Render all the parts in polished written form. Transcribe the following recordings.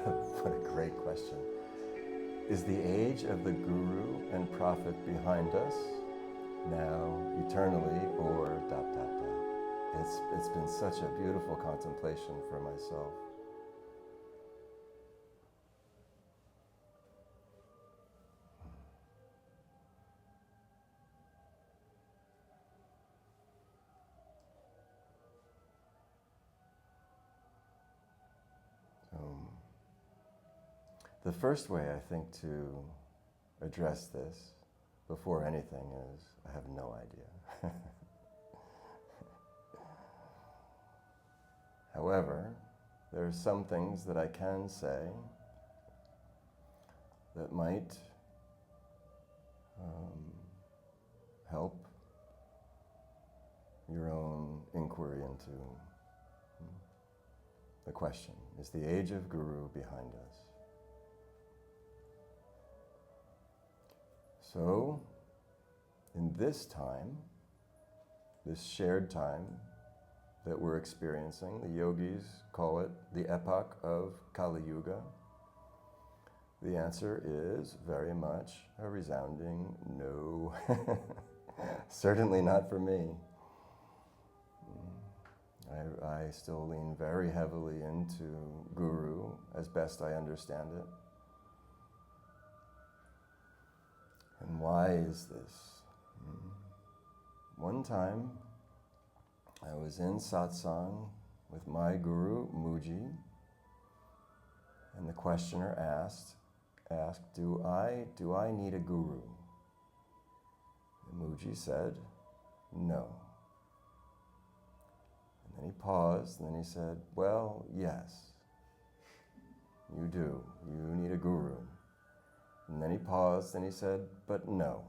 What a great question. Is the age of the Guru and Prophet behind us, now, eternally, or ... It's been such a beautiful contemplation for myself. The first way, I think, to address this, before anything, is I have no idea. However, there are some things that I can say that might help your own inquiry into the question, is the age of Guru behind us? So, in this time, this shared time that we're experiencing, the yogis call it the epoch of Kali Yuga. The answer is very much a resounding no. Certainly not for me. I still lean very heavily into Guru as best I understand it. And why is this? One time, I was in Satsang with my Guru, Mooji, and the questioner asked, do I need a Guru? And Mooji said, no. And then he paused, and then he said, well, yes, you do. You need a Guru. And then he paused and he said, but no,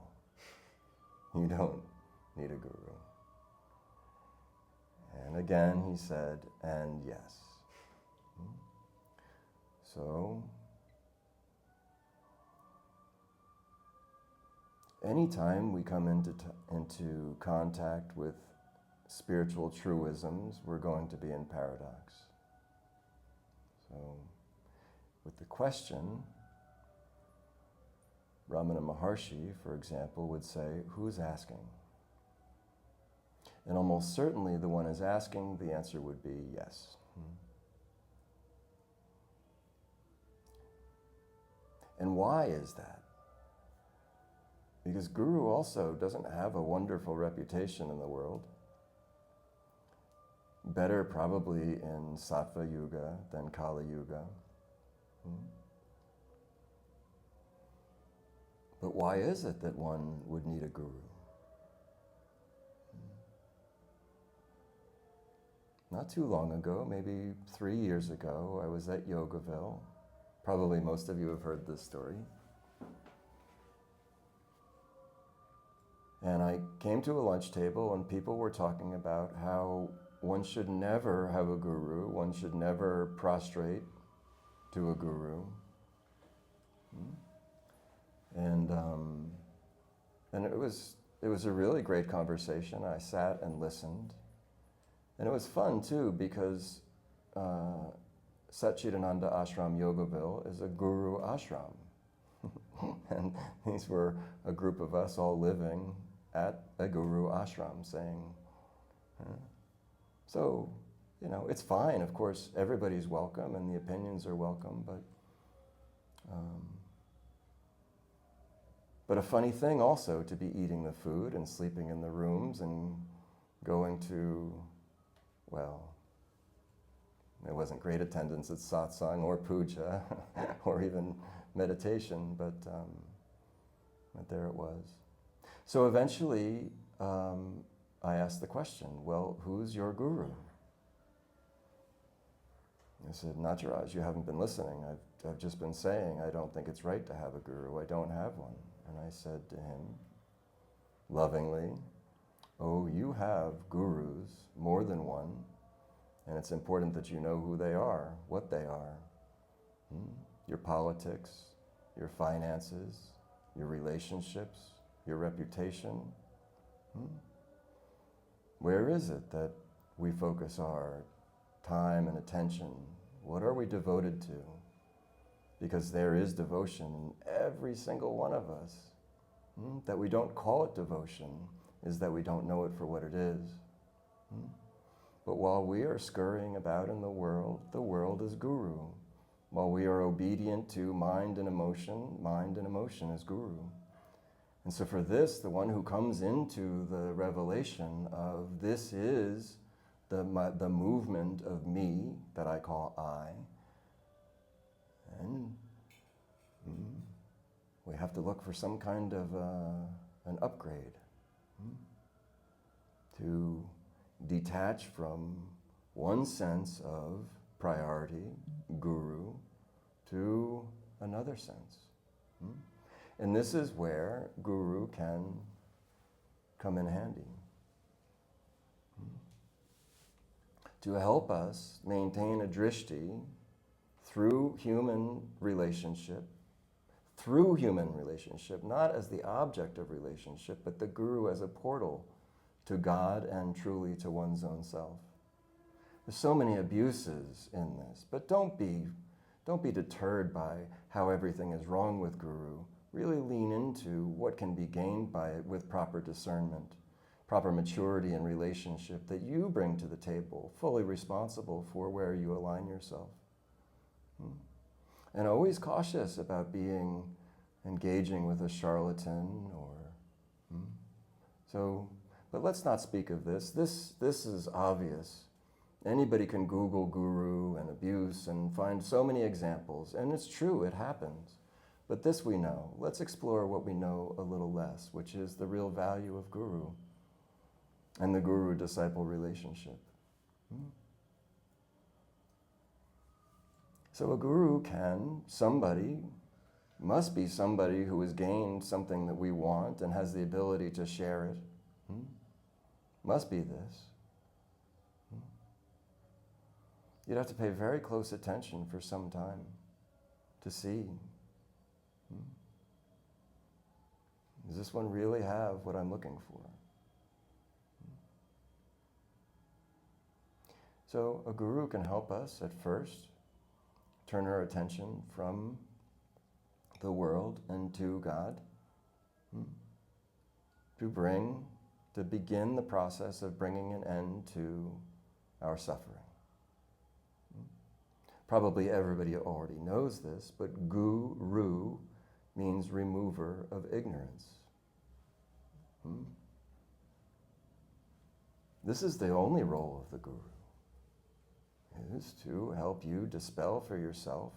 you don't need a Guru. And again he said, and yes. So, anytime we come into contact with spiritual truisms, we're going to be in paradox. So, with the question, Ramana Maharshi, for example, would say, who's asking? And almost certainly the one is asking, the answer would be yes. And why is that? Because Guru also doesn't have a wonderful reputation in the world. Better probably in Sattva Yuga than Kali Yuga. But why is it that one would need a Guru? Not too long ago, maybe 3 years ago, I was at Yogaville. Probably most of you have heard this story. And I came to a lunch table and people were talking about how one should never have a Guru, one should never prostrate to a Guru. And it was a really great conversation. I sat and listened. And it was fun too, because Satchidananda Ashram Yogaville is a Guru ashram. And these were a group of us all living at a Guru ashram saying, so, you know, it's fine. Of course, everybody's welcome and the opinions are welcome, but a funny thing also to be eating the food and sleeping in the rooms and going to, well, there wasn't great attendance at satsang or puja or even meditation, but there it was. So eventually, I asked the question, well, who's your Guru? I said, Nataraj, you haven't been listening. I've just been saying I don't think it's right to have a Guru. I don't have one. And I said to him, lovingly, oh, you have Gurus, more than one, and it's important that you know who they are, what they are. Your politics, your finances, your relationships, your reputation. Where is it that we focus our time and attention? What are we devoted to? because there is devotion in every single one of us. That we don't call it devotion is that we don't know it for what it is. But while we are scurrying about in the world is Guru. While we are obedient to mind and emotion is Guru. And so for this, the one who comes into the revelation of this is the movement of me that I call I, and we have to look for some kind of an upgrade to detach from one sense of priority, Guru, to another sense. And this is where Guru can come in handy. To help us maintain a drishti through human relationship, not as the object of relationship, but the Guru as a portal to God and truly to one's own self. There's so many abuses in this, but don't be deterred by how everything is wrong with Guru. Really lean into what can be gained by it with proper discernment, proper maturity in relationship that you bring to the table, fully responsible for where you align yourself. And always cautious about engaging with a charlatan but let's not speak of this. This is obvious. Anybody can Google Guru and abuse and find so many examples, and it's true, it happens. But this we know. Let's explore what we know a little less, which is the real value of Guru and the Guru-disciple relationship. So a Guru must be somebody who has gained something that we want and has the ability to share it. Must be this. You'd have to pay very close attention for some time to see. Does this one really have what I'm looking for? So a Guru can help us at first turn our attention from the world and to God, to begin the process of bringing an end to our suffering. Probably everybody already knows this, but Guru means remover of ignorance. This is the only role of the Guru, is to help you dispel for yourself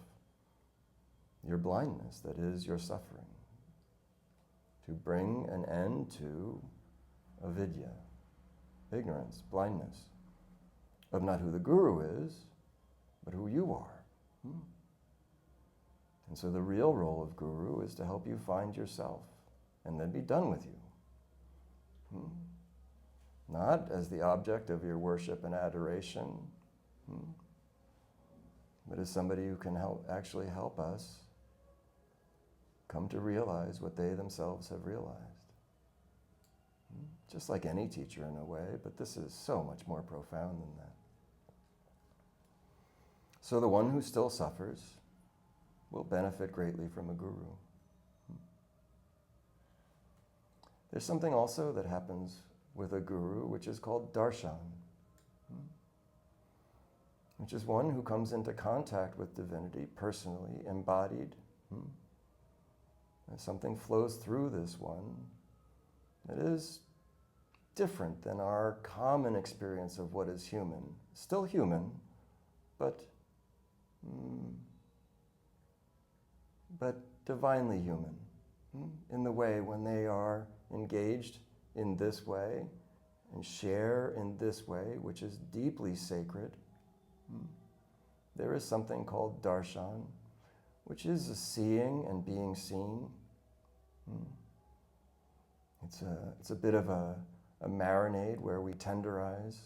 your blindness, that is your suffering, to bring an end to avidya, ignorance, blindness, of not who the Guru is, but who you are. And so the real role of Guru is to help you find yourself and then be done with you. Not as the object of your worship and adoration, but as somebody who can actually help us come to realize what they themselves have realized. Just like any teacher in a way, but this is so much more profound than that. So the one who still suffers will benefit greatly from a Guru. There's something also that happens with a Guru, which is called darshan, which is one who comes into contact with divinity personally, embodied. And something flows through this one that is different than our common experience of what is human. Still human, but divinely human, in the way when they are engaged in this way and share in this way, which is deeply sacred. There is something called darshan, which is a seeing and being seen. It's a bit of a marinade where we tenderize,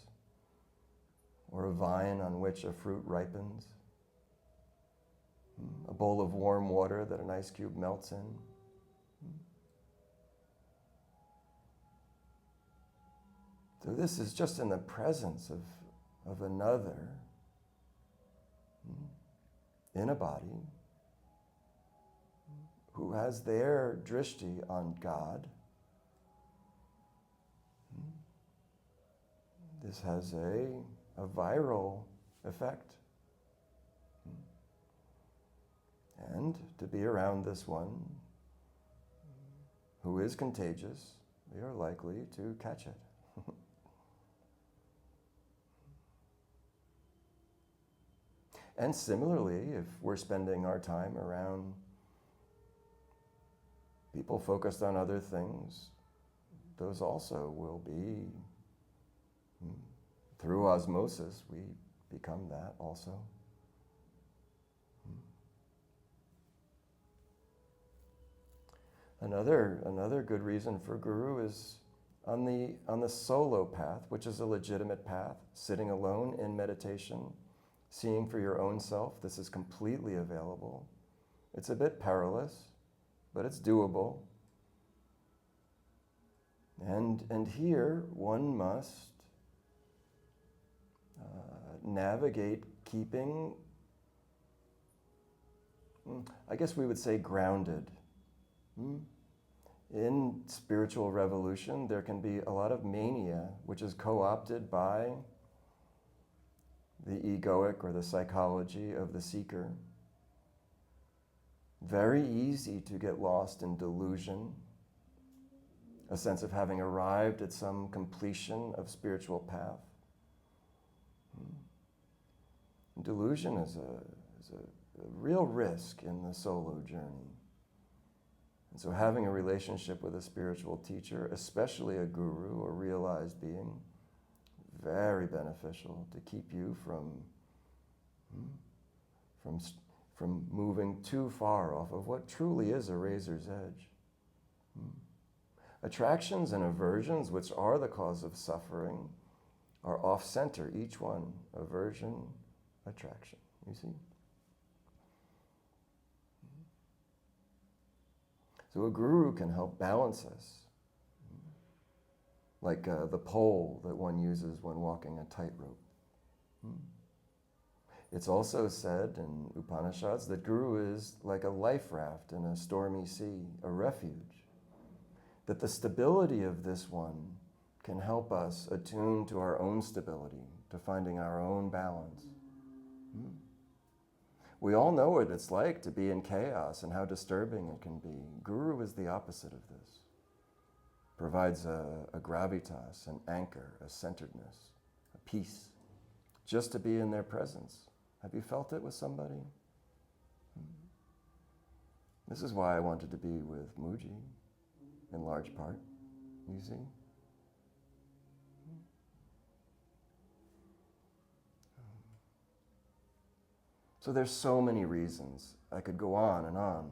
or a vine on which a fruit ripens, a bowl of warm water that an ice cube melts in. So this is just in the presence of another in a body, who has their drishti on God. This has a viral effect. And to be around this one who is contagious, we are likely to catch it. And similarly, if we're spending our time around people focused on other things, those also will be, through osmosis, we become that also. Another good reason for guru is on the solo path, which is a legitimate path, sitting alone in meditation, seeing for your own self. This is completely available. It's a bit perilous, but it's doable. And here one must navigate keeping, I guess we would say, grounded. In spiritual revolution, there can be a lot of mania, which is co-opted by the egoic or the psychology of the seeker. Very easy to get lost in delusion, a sense of having arrived at some completion of spiritual path. Delusion is a real risk in the solo journey. And so having a relationship with a spiritual teacher, especially a guru or realized being, very beneficial to keep you from moving too far off of what truly is a razor's edge. Attractions and aversions, which are the cause of suffering, are off-center, each one. Aversion, attraction, you see? So a guru can help balance us, like the pole that one uses when walking a tightrope. It's also said in Upanishads that guru is like a life raft in a stormy sea, a refuge. That the stability of this one can help us attune to our own stability, to finding our own balance. We all know what it's like to be in chaos and how disturbing it can be. Guru is the opposite of this. Provides a gravitas, an anchor, a centeredness, a peace, just to be in their presence. Have you felt it with somebody? This is why I wanted to be with Mooji, in large part, you see? So there's so many reasons. I could go on and on.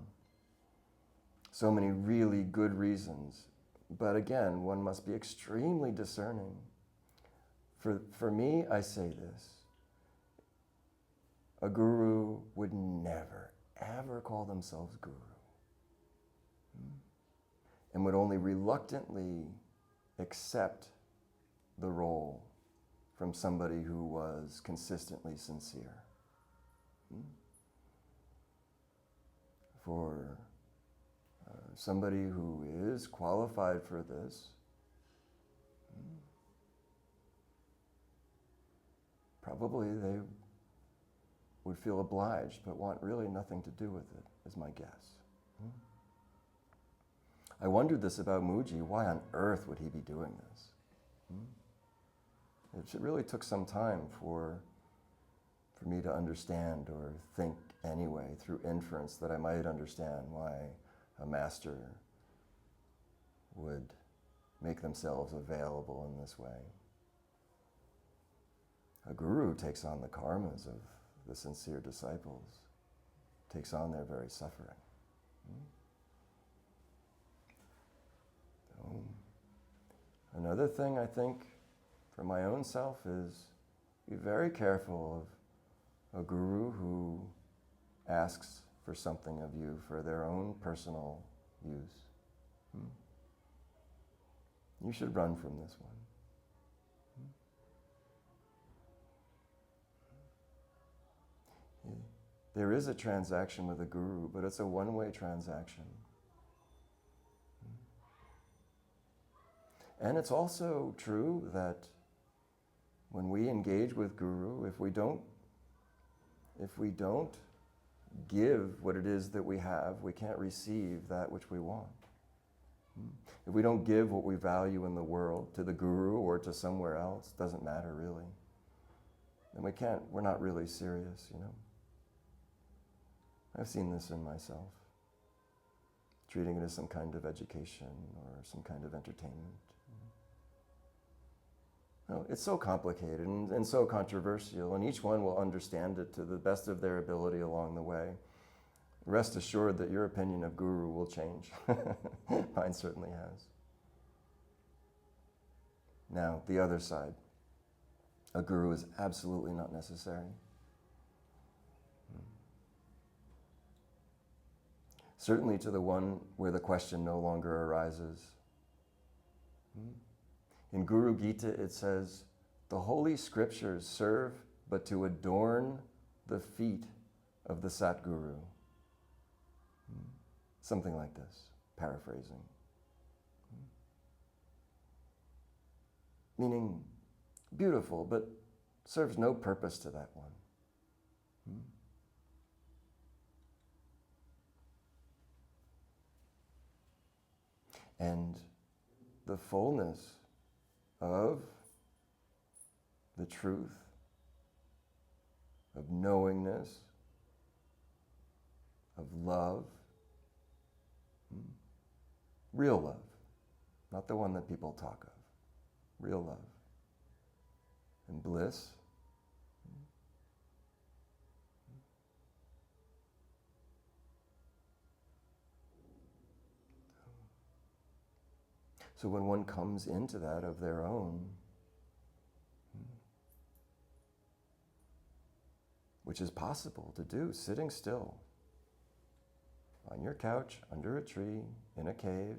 So many really good reasons. But again, one must be extremely discerning. For me, I say this. A guru would never, ever call themselves guru. And would only reluctantly accept the role from somebody who was consistently sincere. For somebody who is qualified for this, probably they would feel obliged, but want really nothing to do with it, is my guess. I wondered this about Mooji. Why on earth would he be doing this? It really took some time for me to understand, or think anyway, through inference, that I might understand why a master would make themselves available in this way. A guru takes on the karmas of the sincere disciples, takes on their very suffering. So, another thing I think for my own self is be very careful of a guru who asks for something of you for their own personal use. You should run from this one. there is a transaction with a guru, but it's a one-way transaction. And it's also true that when we engage with guru, if we don't give what it is that we have, we can't receive that which we want. If we don't give what we value in the world to the guru or to somewhere else, doesn't matter really. And we're not really serious, you know. I've seen this in myself, treating it as some kind of education or some kind of entertainment. No, it's so complicated and so controversial, and each one will understand it to the best of their ability along the way. Rest assured that your opinion of guru will change. Mine certainly has. Now, the other side. A guru is absolutely not necessary. Certainly to the one where the question no longer arises. In Guru Gita it says, the holy scriptures serve but to adorn the feet of the Satguru. Something like this, paraphrasing. Meaning, beautiful, but serves no purpose to that one. And the fullness of the truth, of knowingness, of love, real love, not the one that people talk of, real love, and bliss. So when one comes into that of their own, which is possible to do, sitting still, on your couch, under a tree, in a cave,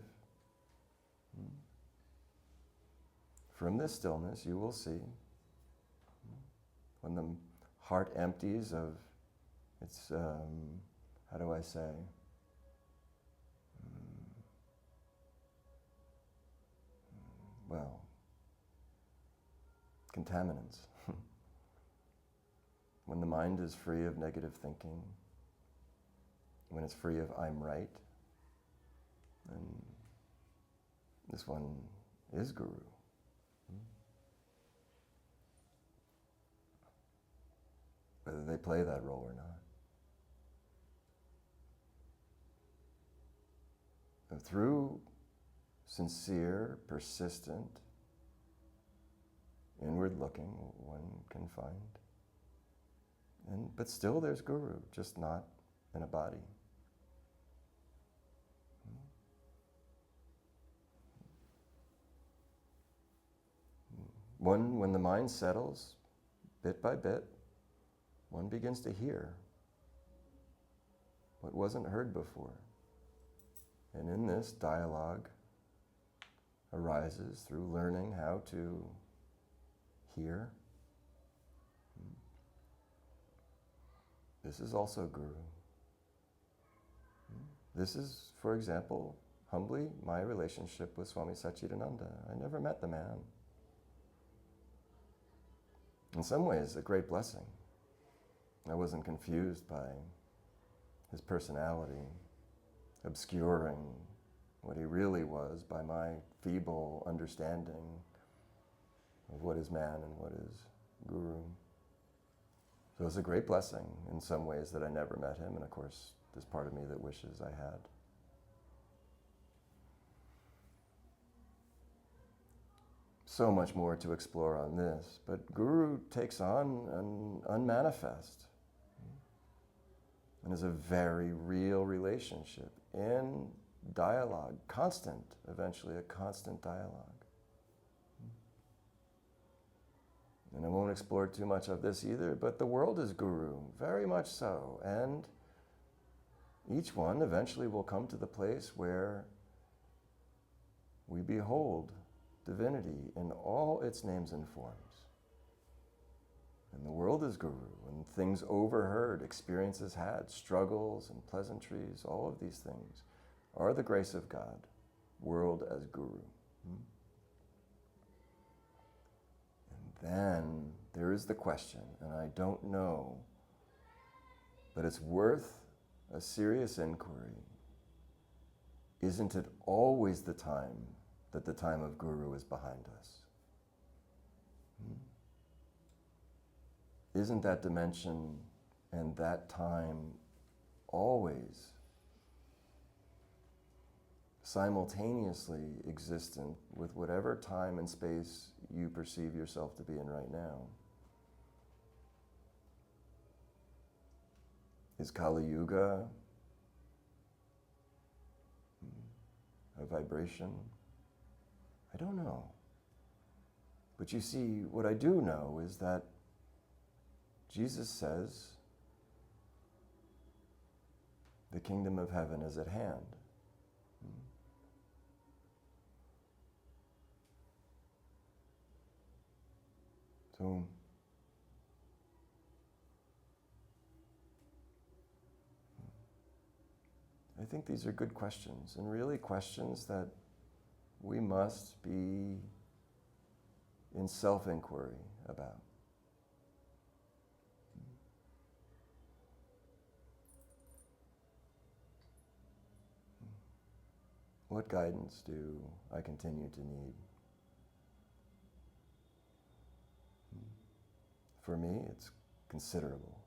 from this stillness you will see, when the heart empties of its, how do I say, well, contaminants. When the mind is free of negative thinking, when it's free of I'm right, then this one is Guru. Whether they play that role or not. And through sincere, persistent, inward looking, one can find. But still there's Guru, just not in a body. When the mind settles, bit by bit, one begins to hear what wasn't heard before. And in this, dialogue arises through learning how to hear. This is also Guru. This is, for example, humbly, my relationship with Swami Satchidananda. I never met the man. In some ways, a great blessing. I wasn't confused by his personality, obscuring what he really was by my feeble understanding of what is man and what is Guru. So it's a great blessing in some ways that I never met him, and of course, there's part of me that wishes I had. So much more to explore on this, but Guru takes on an unmanifest and is a very real relationship in dialogue, constant, eventually a constant dialogue. And I won't explore too much of this either, but the world is Guru, very much so. And each one eventually will come to the place where we behold divinity in all its names and forms. And the world is guru, and things overheard, experiences had, struggles and pleasantries, all of these things are the grace of God, world as guru. And then there is the question, and I don't know, but it's worth a serious inquiry. Isn't it always the time that the time of guru is behind us? Isn't that dimension and that time always simultaneously existent with whatever time and space you perceive yourself to be in right now? Is Kali Yuga a vibration? I don't know. But you see, what I do know is that Jesus says, the kingdom of heaven is at hand. So, I think these are good questions, and really questions that we must be in self-inquiry about. What guidance do I continue to need? For me, it's considerable.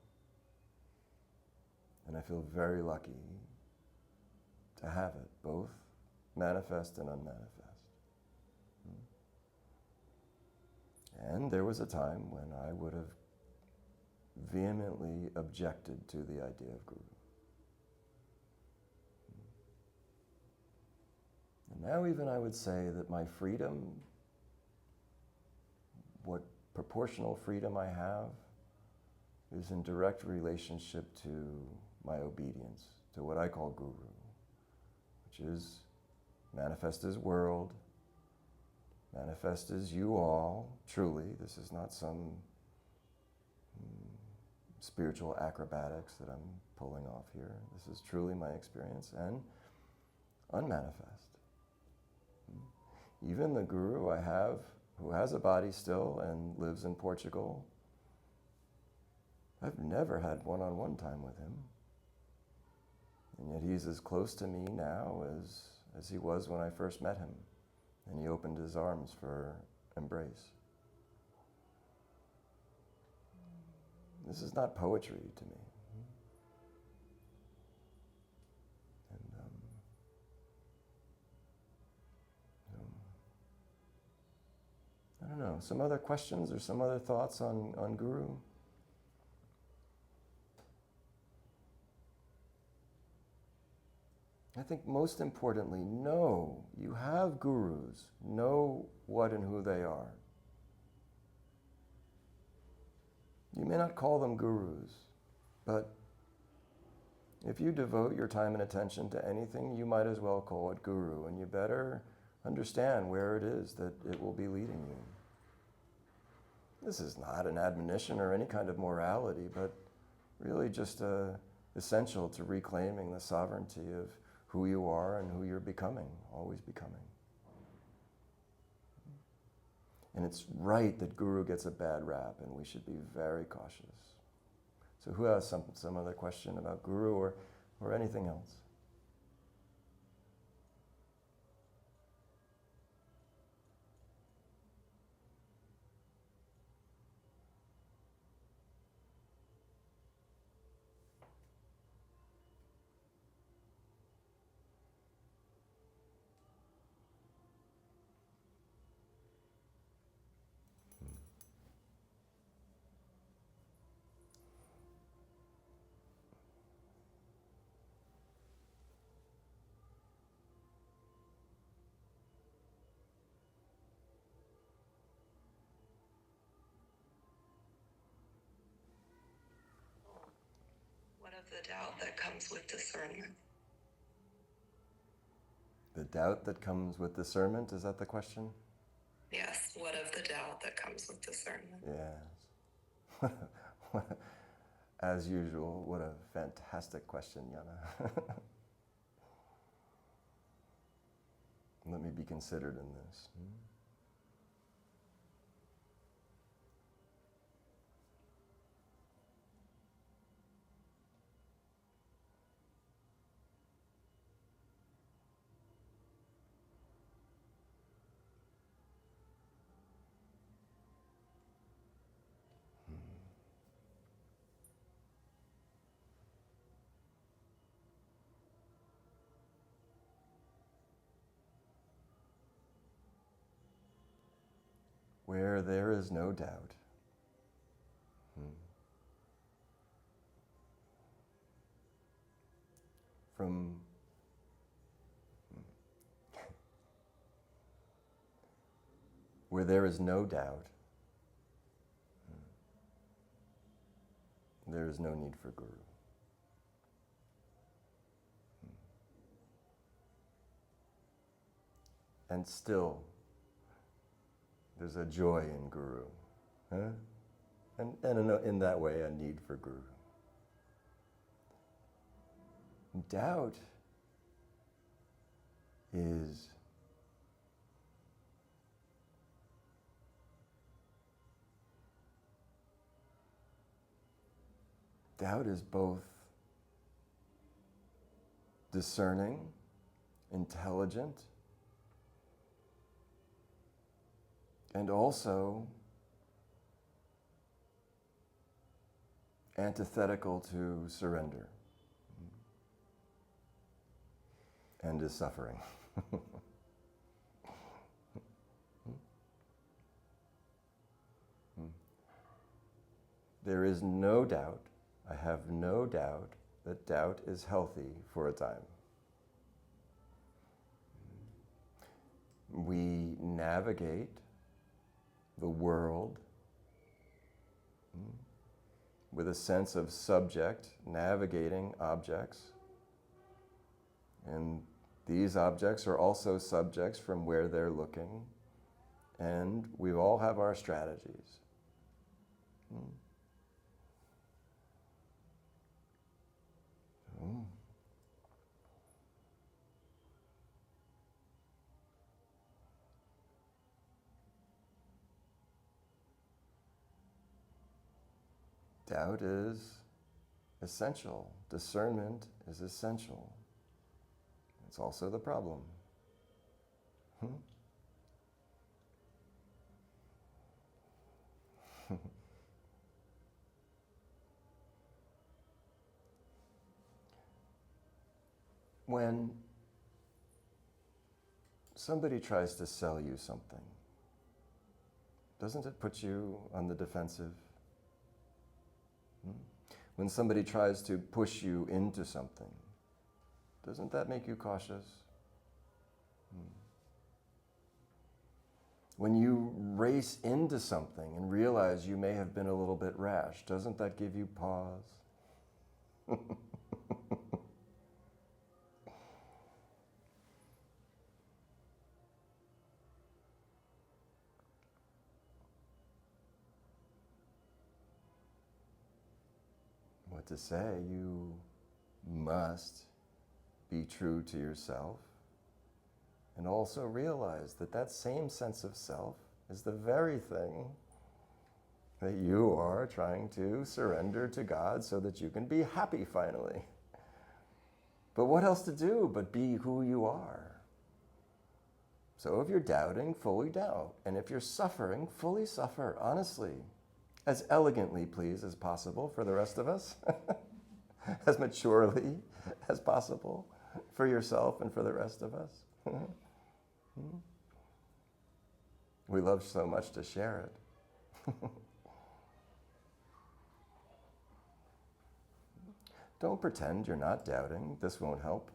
And I feel very lucky to have it, both manifest and unmanifest. And there was a time when I would have vehemently objected to the idea of guru. And now even I would say that my freedom, what proportional freedom I have, is in direct relationship to my obedience, to what I call guru, which is manifest as world, manifest as you all, truly. This is not some spiritual acrobatics that I'm pulling off here. This is truly my experience, and unmanifest. Even the guru I have, who has a body still and lives in Portugal, I've never had one-on-one time with him. And yet he's as close to me now as he was when I first met him. And he opened his arms for embrace. This is not poetry to me. I don't know, some other questions or some other thoughts on guru? I think most importantly, know you have gurus. Know what and who they are. You may not call them gurus, but if you devote your time and attention to anything, you might as well call it guru, and you better understand where it is that it will be leading you. This is not an admonition or any kind of morality, but really just essential to reclaiming the sovereignty of who you are and who you're becoming, always becoming. And it's right that guru gets a bad rap, and we should be very cautious. So who has some other question about guru or anything else? What of the doubt that comes with discernment? The doubt that comes with discernment, is that the question? Yes, what of the doubt that comes with discernment? Yes. As usual, what a fantastic question, Yana. Let me be considered in this. Where there is no doubt. From where there is no doubt, there is no need for Guru. And still, there's a joy in Guru. And in that way, a need for Guru. Doubt is both discerning, intelligent, and also antithetical to surrender and is suffering. There is no doubt, I have no doubt, that doubt is healthy for a time. We navigate the world with a sense of subject navigating objects. And these objects are also subjects from where they're looking. And we all have our strategies. Doubt is essential. Discernment is essential. It's also the problem. When somebody tries to sell you something, doesn't it put you on the defensive? When somebody tries to push you into something, doesn't that make you cautious? When you race into something and realize you may have been a little bit rash, doesn't that give you pause? What to say? You must be true to yourself and also realize that that same sense of self is the very thing that you are trying to surrender to God so that you can be happy finally. But what else to do but be who you are? So if you're doubting, fully doubt. And if you're suffering, fully suffer, honestly. As elegantly, please, as possible for the rest of us. As maturely as possible for yourself and for the rest of us. We love so much to share it. Don't pretend you're not doubting. This won't help.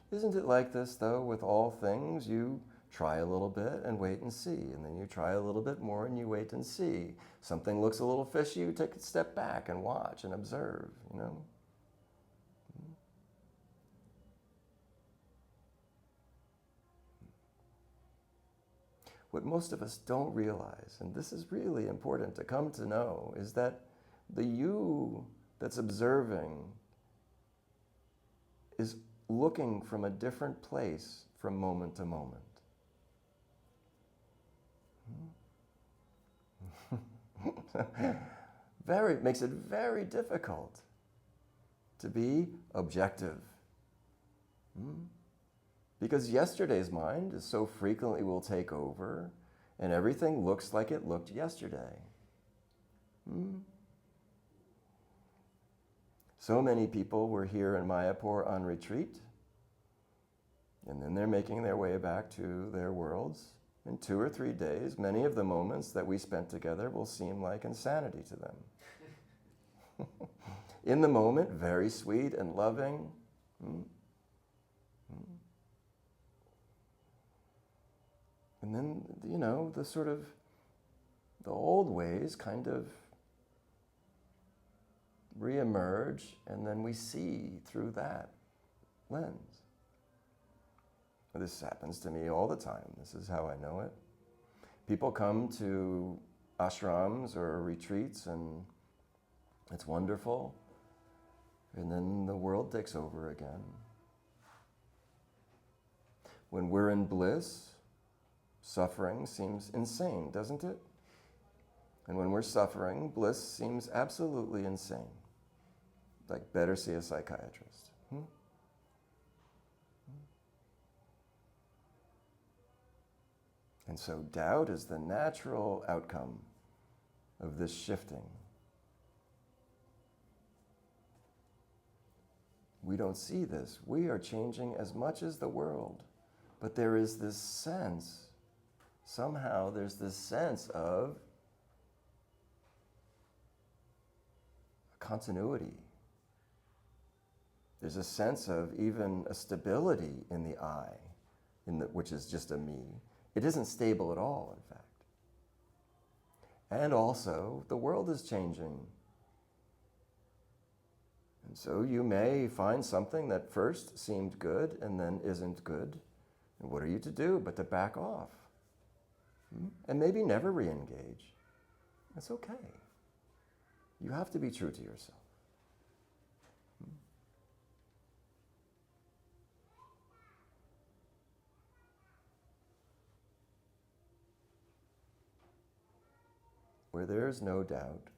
Isn't it like this, though, with all things? You try a little bit and wait and see, and then you try a little bit more and you wait and see. Something looks a little fishy, you take a step back and watch and observe, you know? what most of us don't realize, and this is really important to come to know, is that the you that's observing is looking from a different place from moment to moment. Makes it very difficult to be objective. Because yesterday's mind is so frequently will take over, and everything looks like it looked yesterday. So many people were here in Mayapur on retreat, and then they're making their way back to their worlds. In 2 or 3 days, many of the moments that we spent together will seem like insanity to them. In the moment, very sweet and loving. And then, the sort of, the old ways kind of reemerge, and then we see through that lens. This happens to me all the time. This is how I know it. People come to ashrams or retreats, and it's wonderful. And then the world takes over again. When we're in bliss, suffering seems insane, doesn't it? And when we're suffering, bliss seems absolutely insane. Like, better see a psychiatrist. And so doubt is the natural outcome of this shifting. We don't see this. We are changing as much as the world. But there is this sense, somehow there's this sense of continuity. There's a sense of even a stability in the I, which is just a me. It isn't stable at all, in fact. And also, the world is changing. And so you may find something that first seemed good and then isn't good. And what are you to do but to back off? And maybe never re-engage. That's okay. You have to be true to yourself. Where there's no doubt,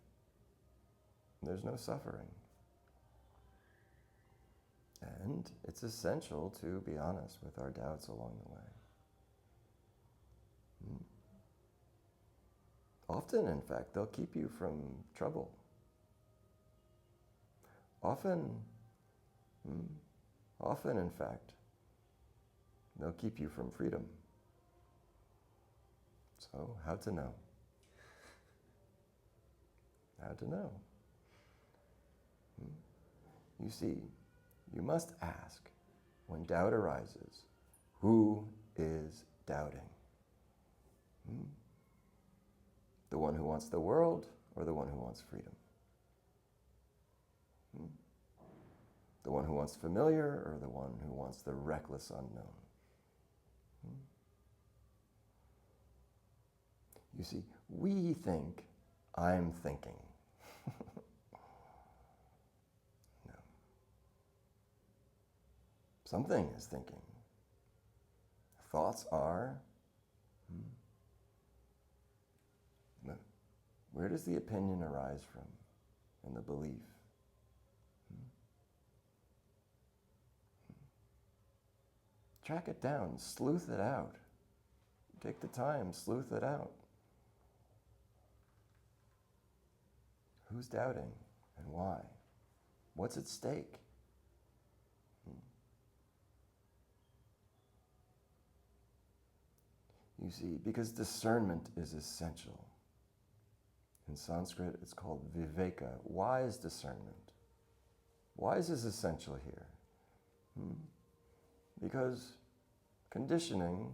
there's no suffering. And it's essential to be honest with our doubts along the way. Often, in fact, they'll keep you from trouble. Often, in fact, they'll keep you from freedom. So, how to know? How to know? You see, you must ask, when doubt arises, who is doubting? The one who wants the world or the one who wants freedom? The one who wants familiar or the one who wants the reckless unknown? You see, we think, I'm thinking. No. Something is thinking. Thoughts are. Where does the opinion arise from and the belief? Track it down, sleuth it out. Take the time, sleuth it out. Who's doubting and why? What's at stake? You see, because discernment is essential. In Sanskrit, it's called viveka, wise discernment. Wise is essential here. Because conditioning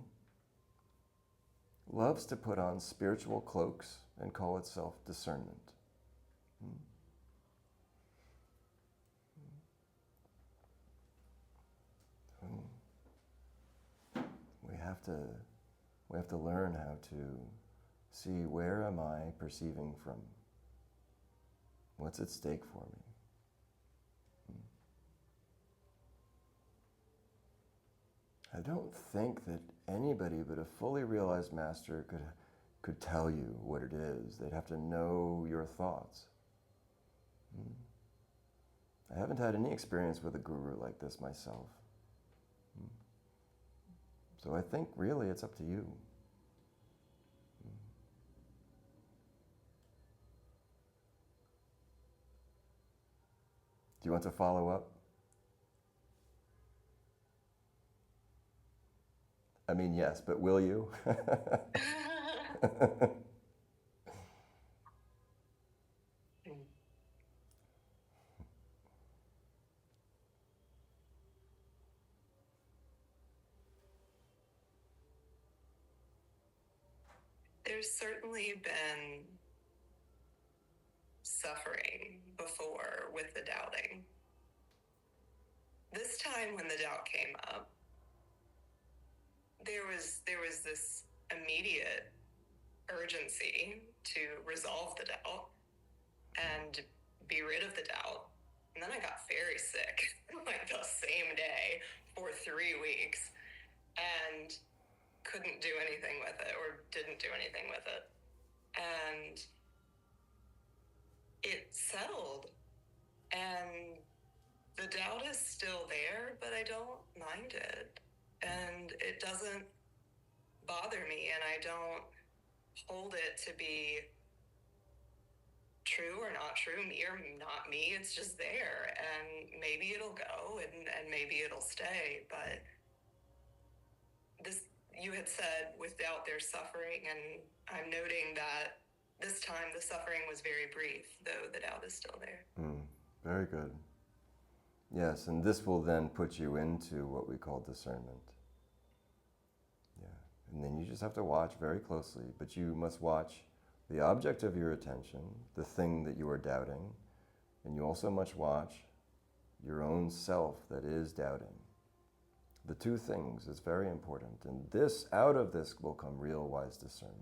loves to put on spiritual cloaks and call itself discernment. We have to We have to learn how to see, where am I perceiving from? What's at stake for me? I don't think that anybody but a fully realized master could tell you what it is. They'd have to know your thoughts. I haven't had any experience with a guru like this myself. So I think really it's up to you. Do you want to follow up? I mean, yes, but will you? There's certainly been suffering before with the doubting. This time when the doubt came up, there was this immediate urgency to resolve the doubt and be rid of the doubt. And then I got very sick, like the same day for 3 weeks, and couldn't do anything with it, or didn't do anything with it. And it settled, and the doubt is still there, but I don't mind it. And it doesn't bother me, and I don't hold it to be true or not true, me or not me. It's just there, and maybe it'll go, and maybe it'll stay. But this, you had said, with doubt there's suffering, and I'm noting that this time the suffering was very brief, though the doubt is still there. Very good. Yes, and this will then put you into what we call discernment. Yeah, and then you just have to watch very closely, but you must watch the object of your attention, the thing that you are doubting, and you also must watch your own self that is doubting. The two things is very important, and this, out of this will come real wise discernment.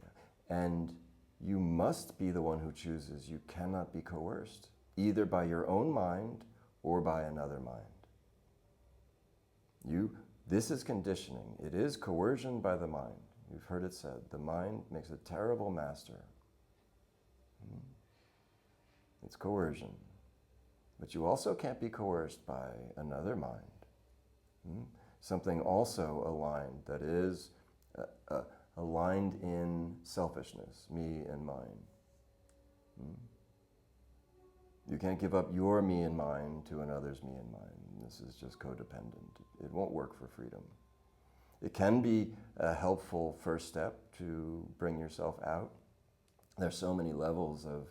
Yeah. And you must be the one who chooses. You cannot be coerced, either by your own mind or by another mind. This is conditioning. It is coercion by the mind. You've heard it said, the mind makes a terrible master. It's coercion. But you also can't be coerced by another mind. Something also aligned, that is aligned in selfishness, me and mine. You can't give up your me and mine to another's me and mine. This is just codependent. It won't work for freedom. It can be a helpful first step to bring yourself out. There's so many levels of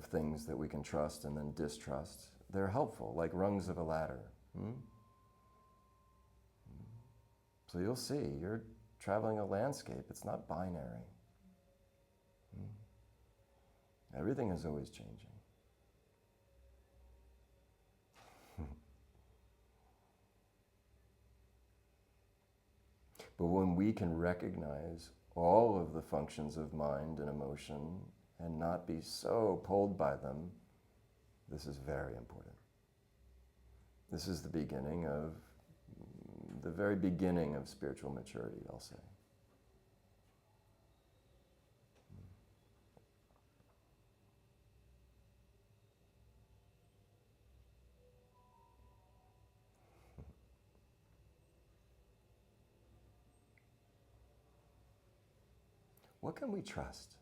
things that we can trust and then distrust. They're helpful, like rungs of a ladder. So you'll see, you're traveling a landscape. It's not binary. Everything is always changing. But when we can recognize all of the functions of mind and emotion and not be so pulled by them, this is very important. This is the very beginning of spiritual maturity, I'll say. What can we trust?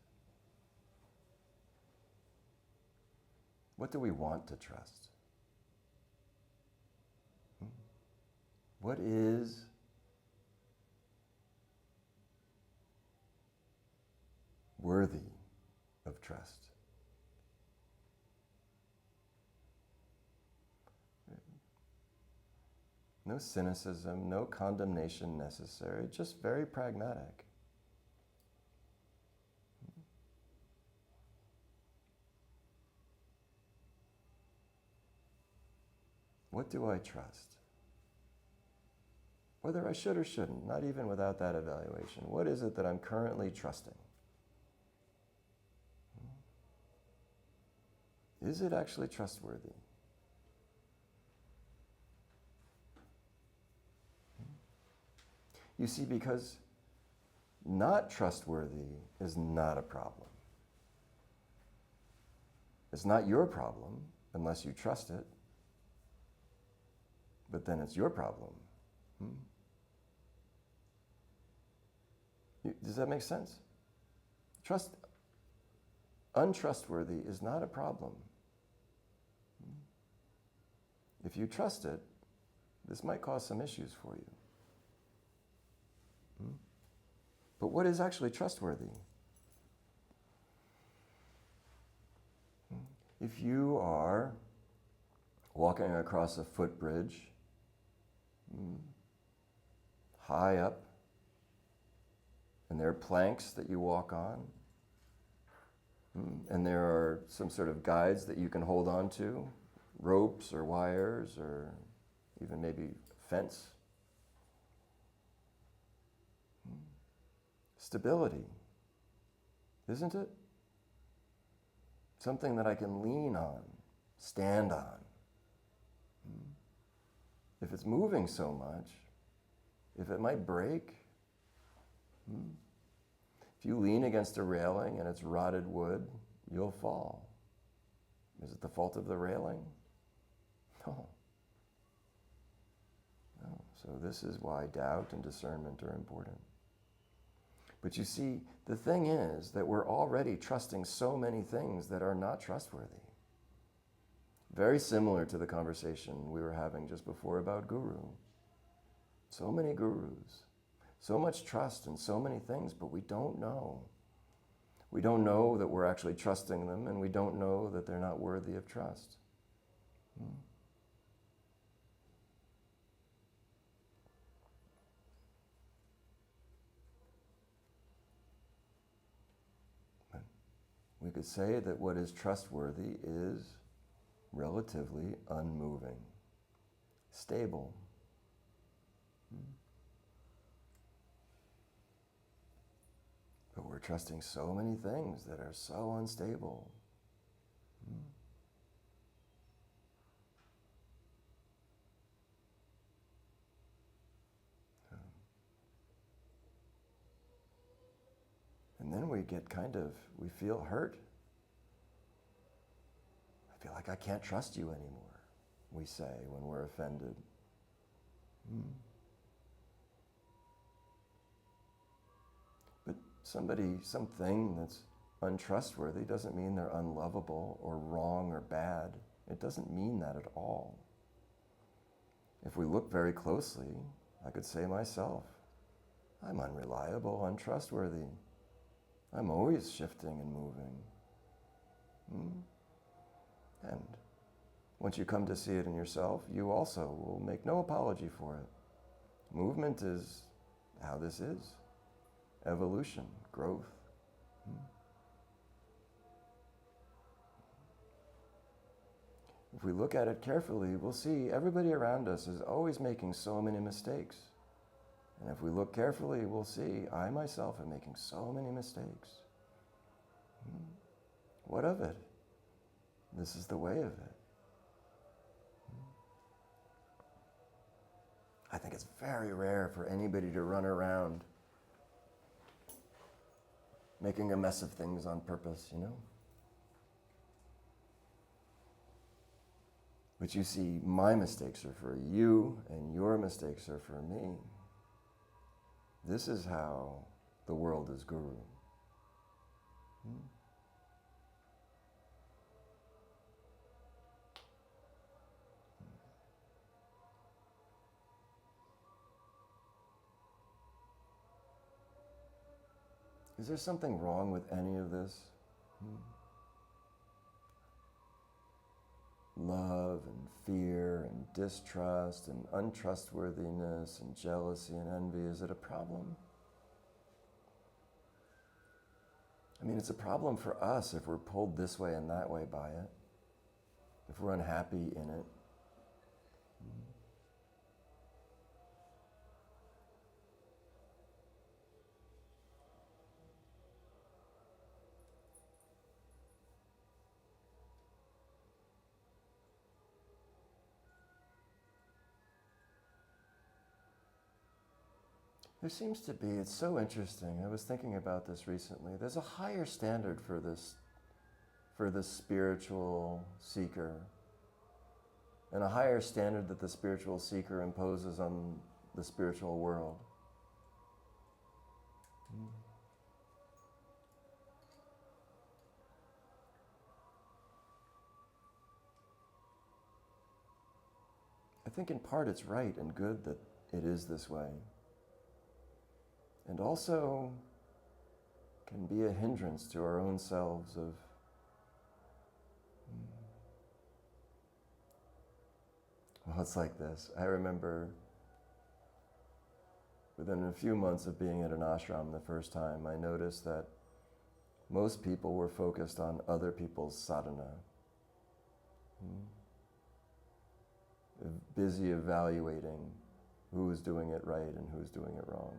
What do we want to trust? What is worthy of trust? No cynicism, no condemnation necessary, just very pragmatic. What do I trust? whether I should or shouldn't, not even without that evaluation. What is it that I'm currently trusting? Is it actually trustworthy? You see, because not trustworthy is not a problem. It's not your problem unless you trust it, but then it's your problem. Does that make sense? Untrustworthy is not a problem. If you trust it, this might cause some issues for you. But what is actually trustworthy? If you are walking across a footbridge, high up, and there are planks that you walk on, and there are some sort of guides that you can hold on to, ropes or wires or even maybe fence. Stability, isn't it? Something that I can lean on, stand on. If it's moving so much, if it might break, if you lean against a railing and it's rotted wood, you'll fall. Is it the fault of the railing? No. No. So this is why doubt and discernment are important. But you see, the thing is that we're already trusting so many things that are not trustworthy. Very similar to the conversation we were having just before about guru. So many gurus, so much trust in so many things, but we don't know. We don't know that we're actually trusting them, and we don't know that they're not worthy of trust. We could say that what is trustworthy is relatively unmoving, stable. But we're trusting so many things that are so unstable. And then we get we feel hurt. I feel like I can't trust you anymore, we say when we're offended. But something that's untrustworthy doesn't mean they're unlovable or wrong or bad. It doesn't mean that at all. If we look very closely, I could say myself, I'm unreliable, untrustworthy. I'm always shifting and moving. And once you come to see it in yourself, you also will make no apology for it. Movement is how this is. Evolution, growth. If we look at it carefully, we'll see everybody around us is always making so many mistakes. And if we look carefully, we'll see I myself am making so many mistakes. What of it? This is the way of it. I think it's very rare for anybody to run around making a mess of things on purpose, But you see, my mistakes are for you, and your mistakes are for me. This is how the world is guru. Is there something wrong with any of this? Love and fear and distrust and untrustworthiness and jealousy and envy, is it a problem? I mean, it's a problem for us if we're pulled this way and that way by it, if we're unhappy in it. There seems to be, it's so interesting. I was thinking about this recently. There's a higher standard for this spiritual seeker, and a higher standard that the spiritual seeker imposes on the spiritual world. I think in part it's right and good that it is this way. And also can be a hindrance to our own selves of well, it's like this. I remember within a few months of being at an ashram the first time, I noticed that most people were focused on other people's sadhana. Busy evaluating who's doing it right and who's doing it wrong,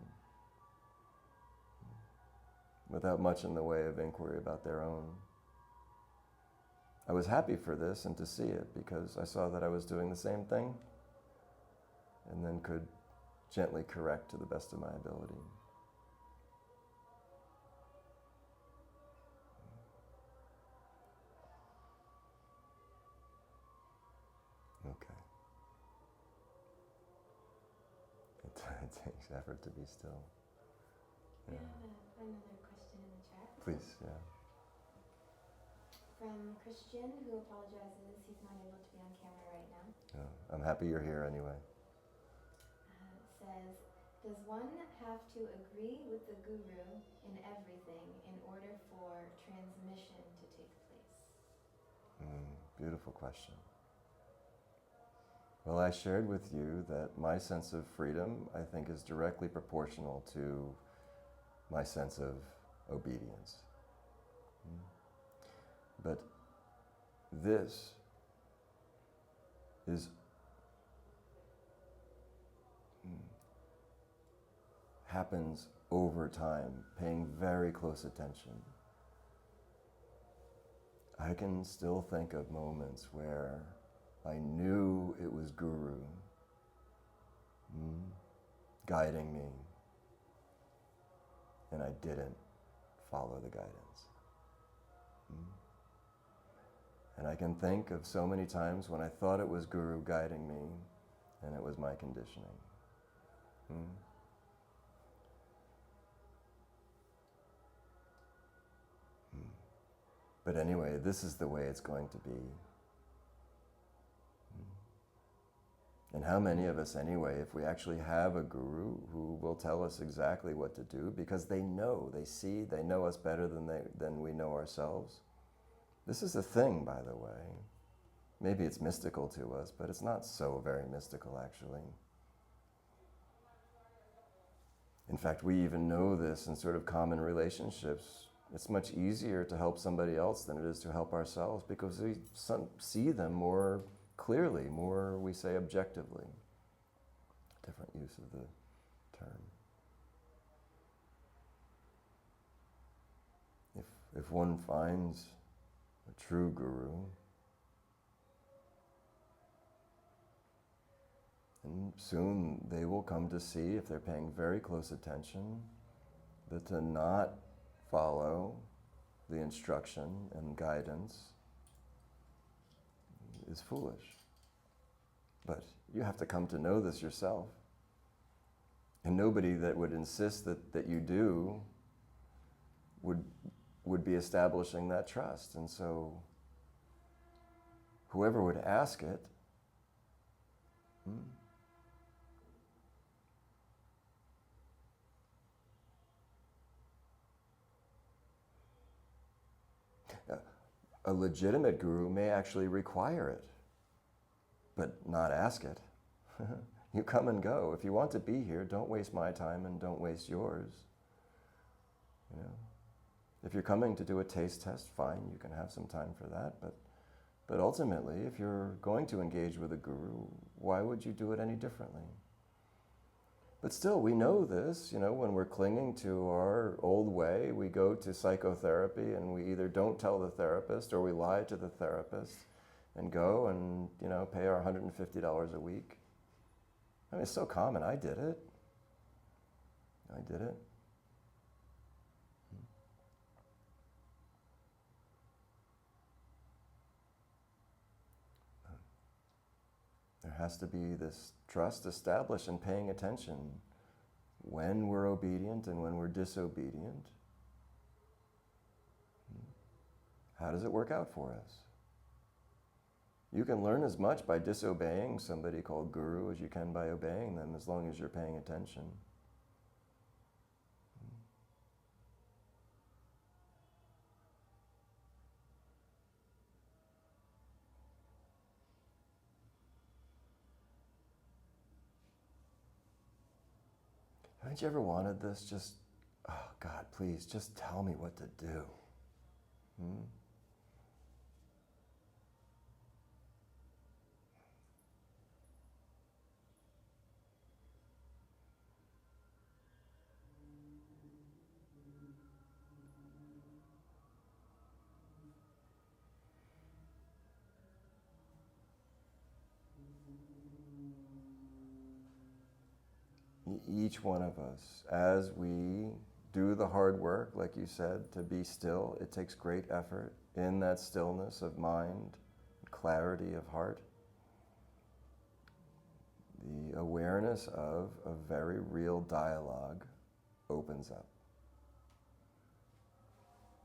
without much in the way of inquiry about their own. I was happy for this and to see it because I saw that I was doing the same thing and then could gently correct to the best of my ability. Okay. It takes effort to be still. Yeah. We have another question in the chat. Please, yeah. From Christian, who apologizes he's not able to be on camera right now. I'm happy you're here anyway. Says, does one have to agree with the guru in everything in order for transmission to take place? Beautiful question. Well, I shared with you that my sense of freedom, I think, is directly proportional to my sense of obedience. But this is happens over time, paying very close attention. I can still think of moments where I knew it was Guru guiding me, and I didn't follow the guidance. And I can think of so many times when I thought it was Guru guiding me, and it was my conditioning. But anyway, this is the way it's going to be. And how many of us anyway, if we actually have a guru who will tell us exactly what to do, because they know, they see, they know us better than we know ourselves. This is a thing, by the way. Maybe it's mystical to us, but it's not so very mystical, actually. In fact, we even know this in sort of common relationships. It's much easier to help somebody else than it is to help ourselves because we see them more clearly, more, we say, objectively. Different use of the term. If one finds a true guru, and soon they will come to see, if they're paying very close attention, that to not follow the instruction and guidance is foolish. But you have to come to know this yourself. And nobody that would insist that you do would be establishing that trust. And so whoever would ask it, a legitimate guru may actually require it, but not ask it. You come and go. If you want to be here, don't waste my time and don't waste yours. You know, if you're coming to do a taste test, fine, you can have some time for that. But ultimately, if you're going to engage with a guru, why would you do it any differently? But still, we know this, you know, when we're clinging to our old way, we go to psychotherapy and we either don't tell the therapist or we lie to the therapist and go and, you know, pay our $150 a week. I mean, it's so common. I did it. I did it. There has to be this trust established in paying attention when we're obedient and when we're disobedient. How does it work out for us? You can learn as much by disobeying somebody called Guru as you can by obeying them, as long as you're paying attention. Haven't you ever wanted this? Just, oh God, please, just tell me what to do. Each one of us, as we do the hard work, like you said, to be still, it takes great effort in that stillness of mind, clarity of heart. The awareness of a very real dialogue opens up.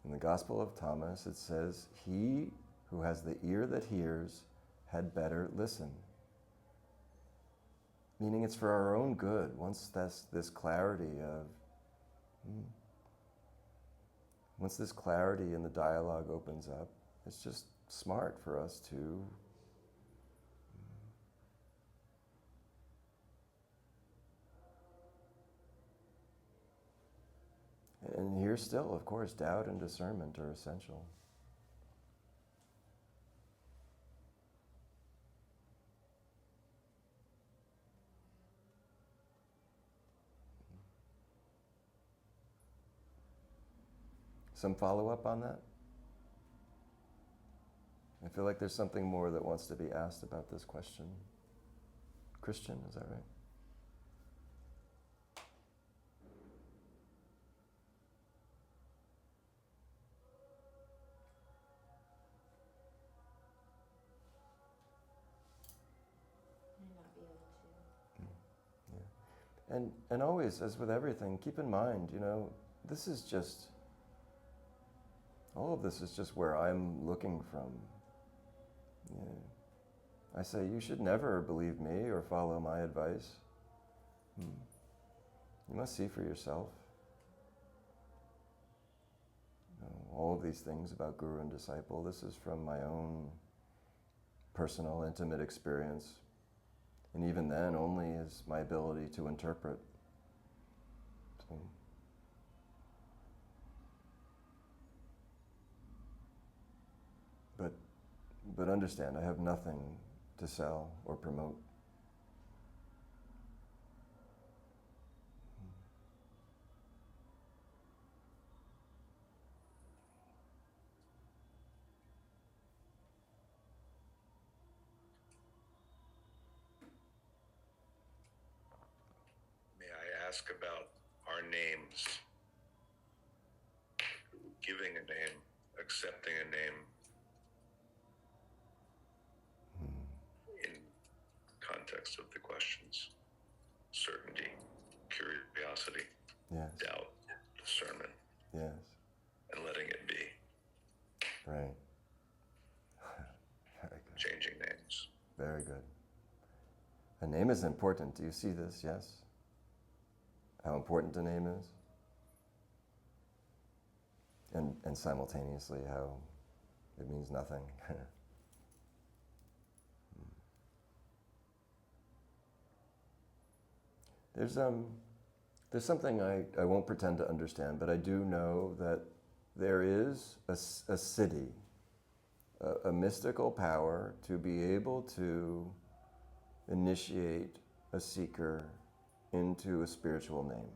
In the Gospel of Thomas, it says, "He who has the ear that hears had better listen." Meaning it's for our own good. Once that's this clarity of, once this clarity in the dialogue opens up, it's just smart for us to and here still, of course, doubt and discernment are essential. Some follow-up on that? I feel like there's something more that wants to be asked about this question. Christian, is that right? May not be able to. Yeah. And always, as with everything, keep in mind, this is just, all of this is just where I'm looking from. Yeah. I say, you should never believe me or follow my advice. You must see for yourself. All of these things about guru and disciple, this is from my own personal, intimate experience. And even then, only is my ability to interpret. So, but understand, I have nothing to sell or promote. May I ask about our names? Giving a name, accepting a name. In context of the questions, certainty, curiosity, Yes. doubt, discernment, Yes. and letting it be. Right. Very good. Changing names. Very good. A name is important. Do you see this? Yes? How important a name is? And simultaneously how it means nothing. There's something I won't pretend to understand, but I do know that there is a siddhi, a mystical power to be able to initiate a seeker into a spiritual name.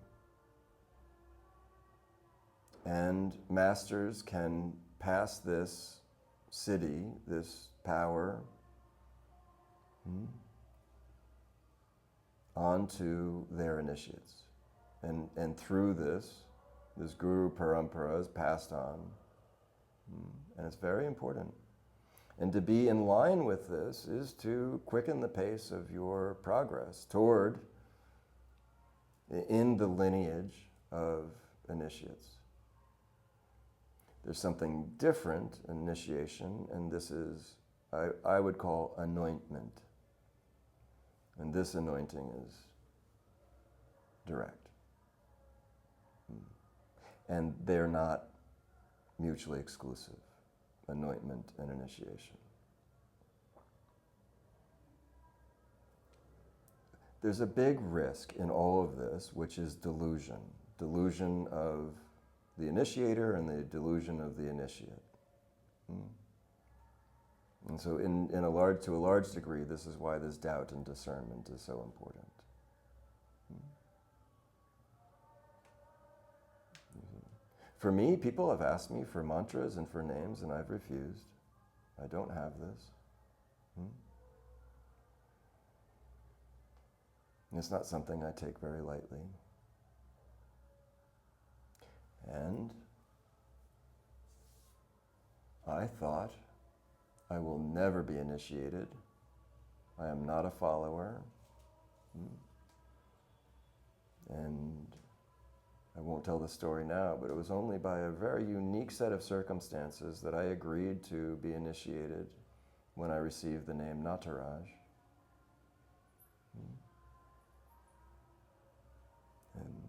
And masters can pass this siddhi, this power, onto their initiates. And through this Guru Parampara is passed on. And it's very important. And to be in line with this is to quicken the pace of your progress toward, in the lineage of initiates. There's something different in initiation, and this is, I would call anointment. And this anointing is direct. And they're not mutually exclusive, anointment and initiation. There's a big risk in all of this, which is delusion. Delusion of the initiator and the delusion of the initiate. And so to a large degree, this is why this doubt and discernment is so important. For me, people have asked me for mantras and for names, and I've refused. I don't have this. And it's not something I take very lightly. And I thought, I will never be initiated. I am not a follower. And I won't tell the story now, but it was only by a very unique set of circumstances that I agreed to be initiated when I received the name Nataraj. And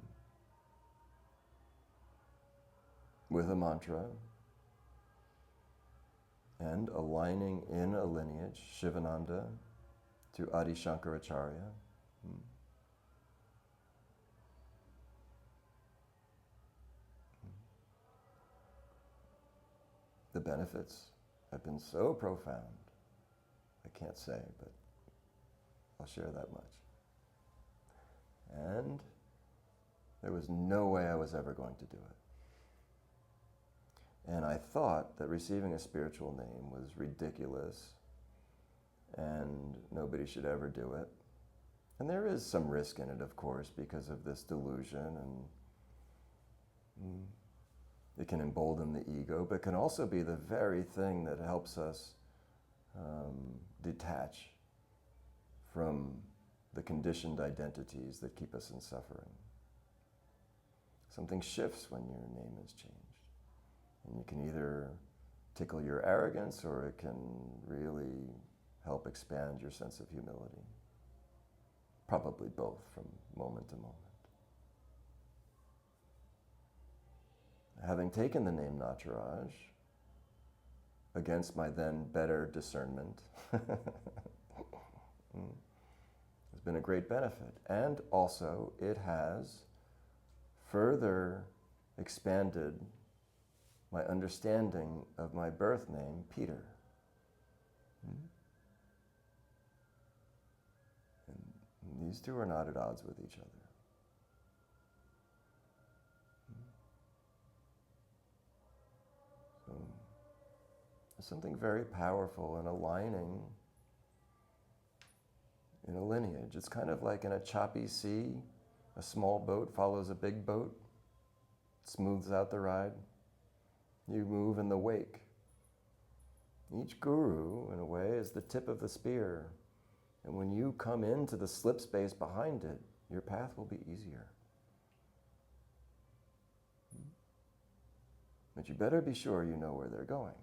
with a mantra and aligning in a lineage, Shivananda to Adi Shankaracharya. The benefits have been so profound. I can't say, but I'll share that much. And there was no way I was ever going to do it. And I thought that receiving a spiritual name was ridiculous and nobody should ever do it. And there is some risk in it, of course, because of this delusion, and it can embolden the ego, but can also be the very thing that helps us detach from the conditioned identities that keep us in suffering. Something shifts when your name is changed. And you can either tickle your arrogance, or it can really help expand your sense of humility. Probably both from moment to moment. Having taken the name Nataraj, against my then better discernment, has been a great benefit. And also, it has further expanded my understanding of my birth name, Peter. And these two are not at odds with each other. So there's something very powerful in aligning in a lineage. It's kind of like in a choppy sea, a small boat follows a big boat, smooths out the ride. You move in the wake. Each guru, in a way, is the tip of the spear. And when you come into the slip space behind it, your path will be easier. But you better be sure you know where they're going.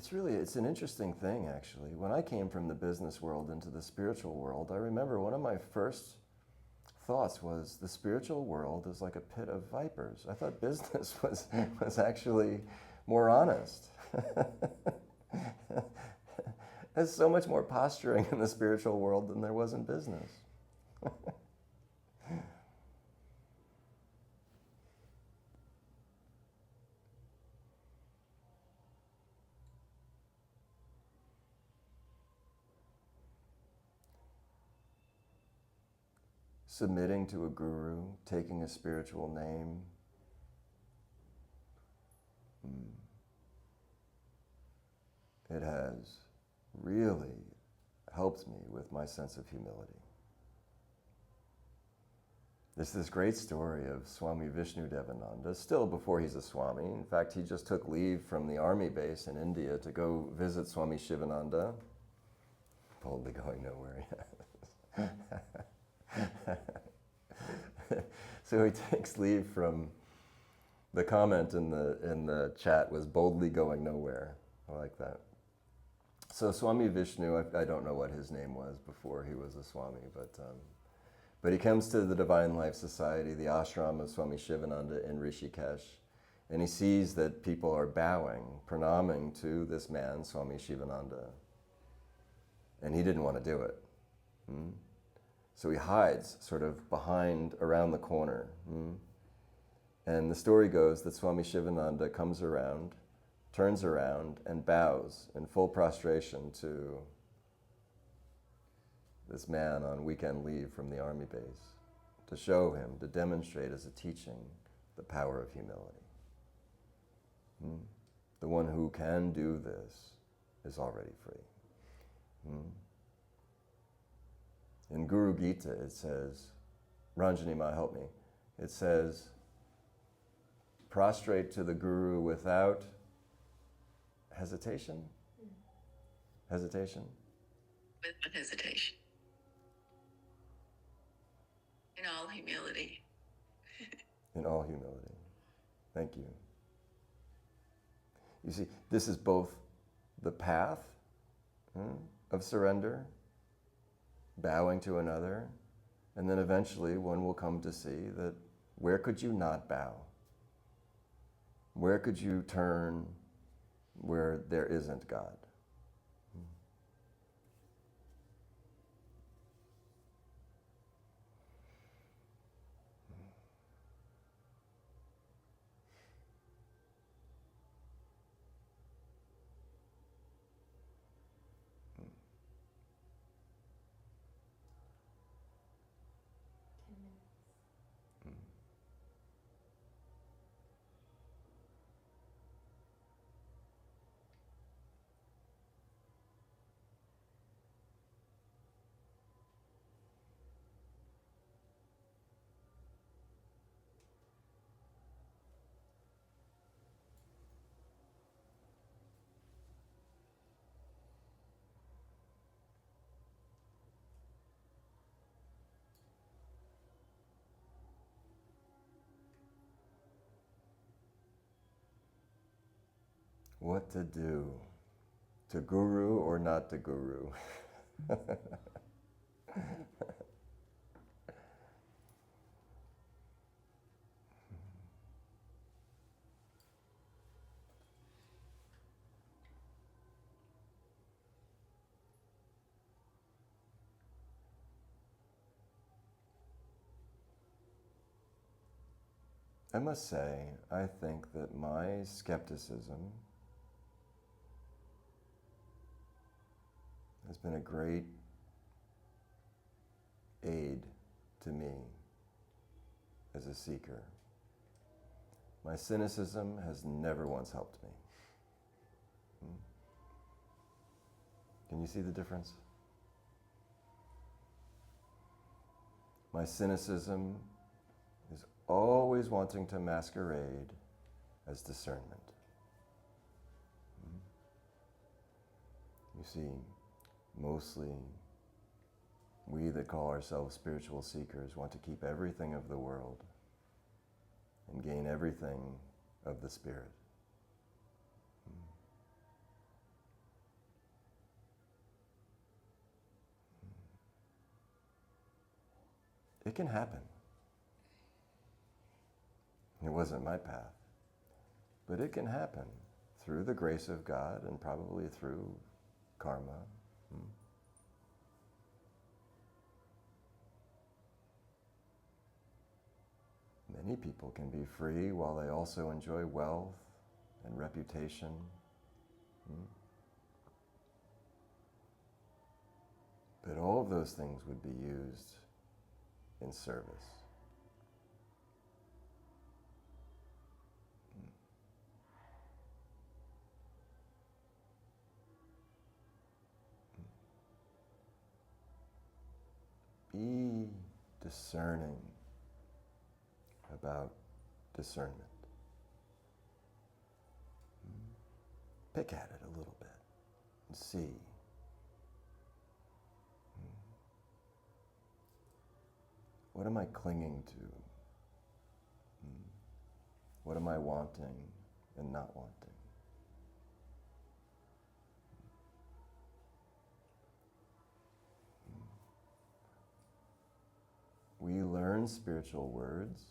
It's an interesting thing, actually. When I came from the business world into the spiritual world, I remember one of my first thoughts was the spiritual world is like a pit of vipers. I thought business was actually more honest. There's so much more posturing in the spiritual world than there was in business. Submitting to a guru, taking a spiritual name, It has really helped me with my sense of humility. There's this great story of Swami Vishnu Devananda, still before he's a Swami. In fact, he just took leave from the army base in India to go visit Swami Shivananda. Boldly going nowhere, So he takes leave from, the comment in the chat was boldly going nowhere. I like that. So Swami Vishnu, I don't know what his name was before he was a Swami, but he comes to the Divine Life Society, the ashram of Swami Shivananda in Rishikesh, and he sees that people are bowing, pranaming to this man, Swami Shivananda. And he didn't want to do it. So he hides sort of behind, around the corner. And the story goes that Swami Shivananda comes around, turns around, and bows in full prostration to this man on weekend leave from the army base, to show him, to demonstrate as a teaching the power of humility. The one who can do this is already free. In Guru Gita it says, Ranjani Ma, help me, it says, prostrate to the Guru without hesitation? Hesitation? Without hesitation. In all humility. In all humility. Thank you. You see, this is both the path of surrender, bowing to another, and then eventually one will come to see that where could you not bow? Where could you turn where there isn't God? What to do? To Guru or not to Guru? I must say, I think that my skepticism has been a great aid to me as a seeker. My cynicism has never once helped me. Can you see the difference? My cynicism is always wanting to masquerade as discernment. You see, mostly we that call ourselves spiritual seekers want to keep everything of the world and gain everything of the Spirit. It can happen. It wasn't my path, but it can happen through the grace of God and probably through karma. Many people can be free while they also enjoy wealth and reputation. But all of those things would be used in service. discerning about discernment. Pick at it a little bit and see. What am I clinging to? What am I wanting and not wanting? We learn spiritual words,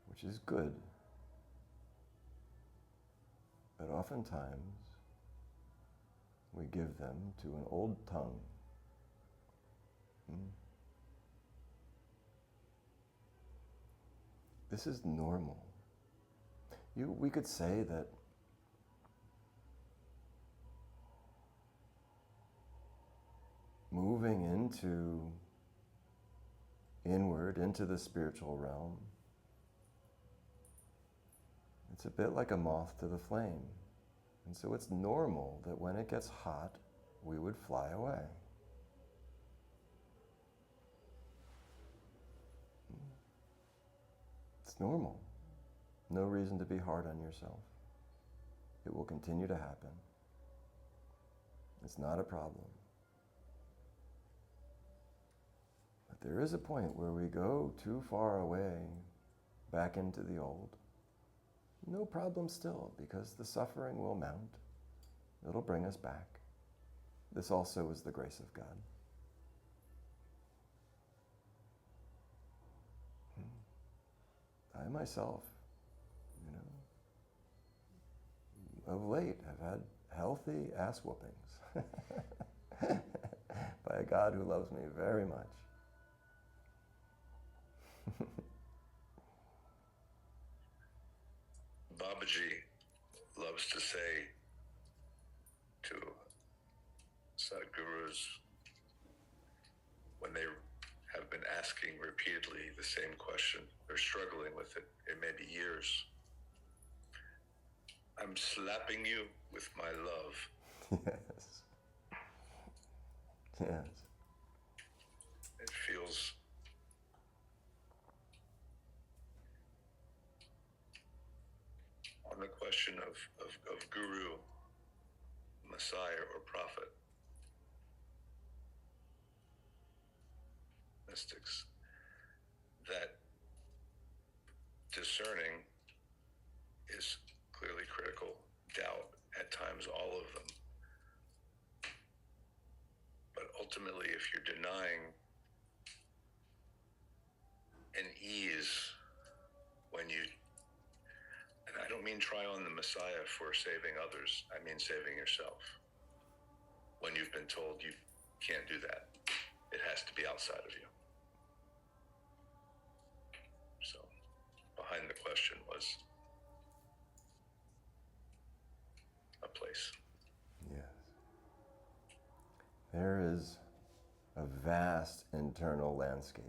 which is good. But oftentimes, we give them to an old tongue. This is normal. We could say that moving inward into the spiritual realm, it's a bit like a moth to the flame. And so it's normal that when it gets hot, we would fly away. It's normal. No reason to be hard on yourself. It will continue to happen. It's not a problem. But there is a point where we go too far away, back into the old. No problem still, because the suffering will mount. It'll bring us back. This also is the grace of God. I myself, of late have had healthy ass whoopings by a God who loves me very much. Babaji loves to say to Sadhgurus when they have been asking repeatedly the same question, they're struggling with it, it may be years. I'm slapping you with my love. Yes. Yes. It feels on the question of guru, messiah, or prophet, mystics, that discerning is clearly critical. Doubt, at times, all of them. But ultimately, if you're denying an ease when you, and I don't mean try on the Messiah for saving others, I mean saving yourself. When you've been told you can't do that, it has to be outside of you. So, behind the question was a place. Yes. There is a vast internal landscape.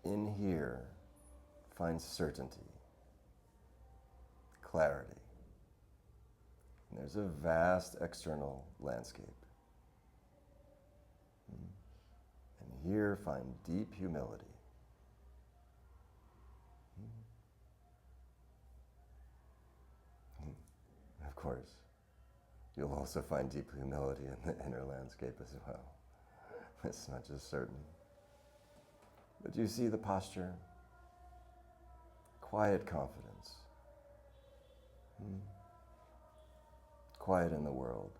In here, find certainty, clarity. And there's a vast external landscape. And here, find deep humility. Of course, you'll also find deep humility in the inner landscape as well. It's not just certain. But do you see the posture? Quiet confidence. Quiet in the world.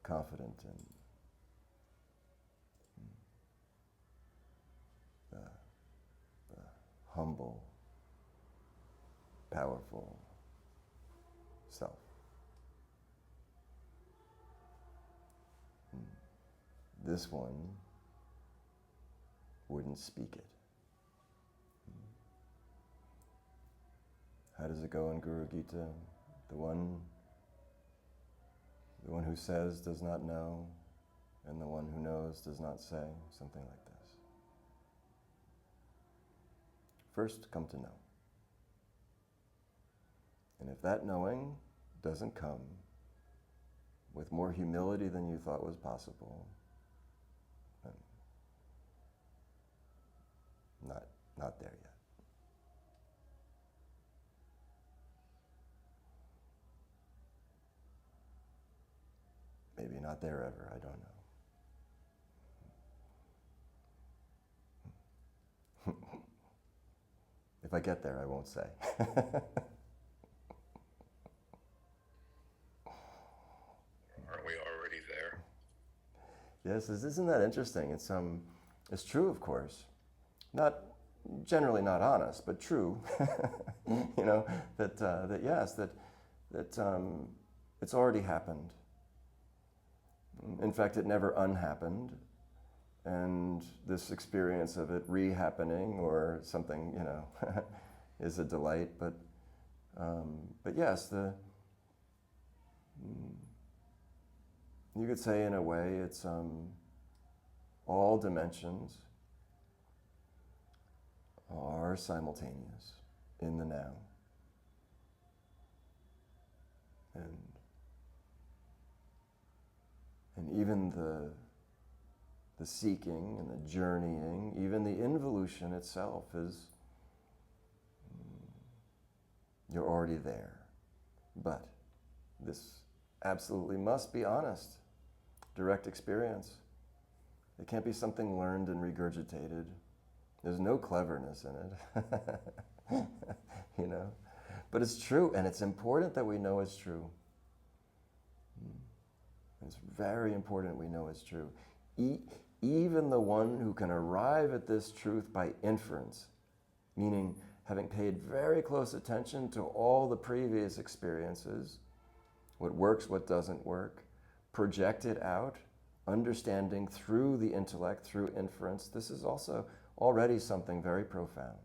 Confident in the humble, powerful self. This one wouldn't speak it. How does it go in Guru Gita? The one who says does not know, and the one who knows does not say, something like this. First, come to know. And if that knowing doesn't come, with more humility than you thought was possible. And not there yet. Maybe not there ever, I don't know. If I get there, I won't say. Aren't we already there? Yes, isn't that interesting? It's true, of course. Generally not honest, but true. You know, that it's already happened. In fact, it never unhappened. And this experience of it re-happening or something, you know, is a delight. But yes, you could say in a way it's all dimensions are simultaneous in the now. And even the seeking and the journeying, even the involution itself is, you're already there. But this absolutely must be honest, direct experience. It can't be something learned and regurgitated. There's no cleverness in it, you know. But it's true, and it's important that we know it's true. It's very important we know it's true. Even the one who can arrive at this truth by inference, meaning having paid very close attention to all the previous experiences, what works, what doesn't work, project it out, understanding through the intellect, through inference, this is also already something very profound.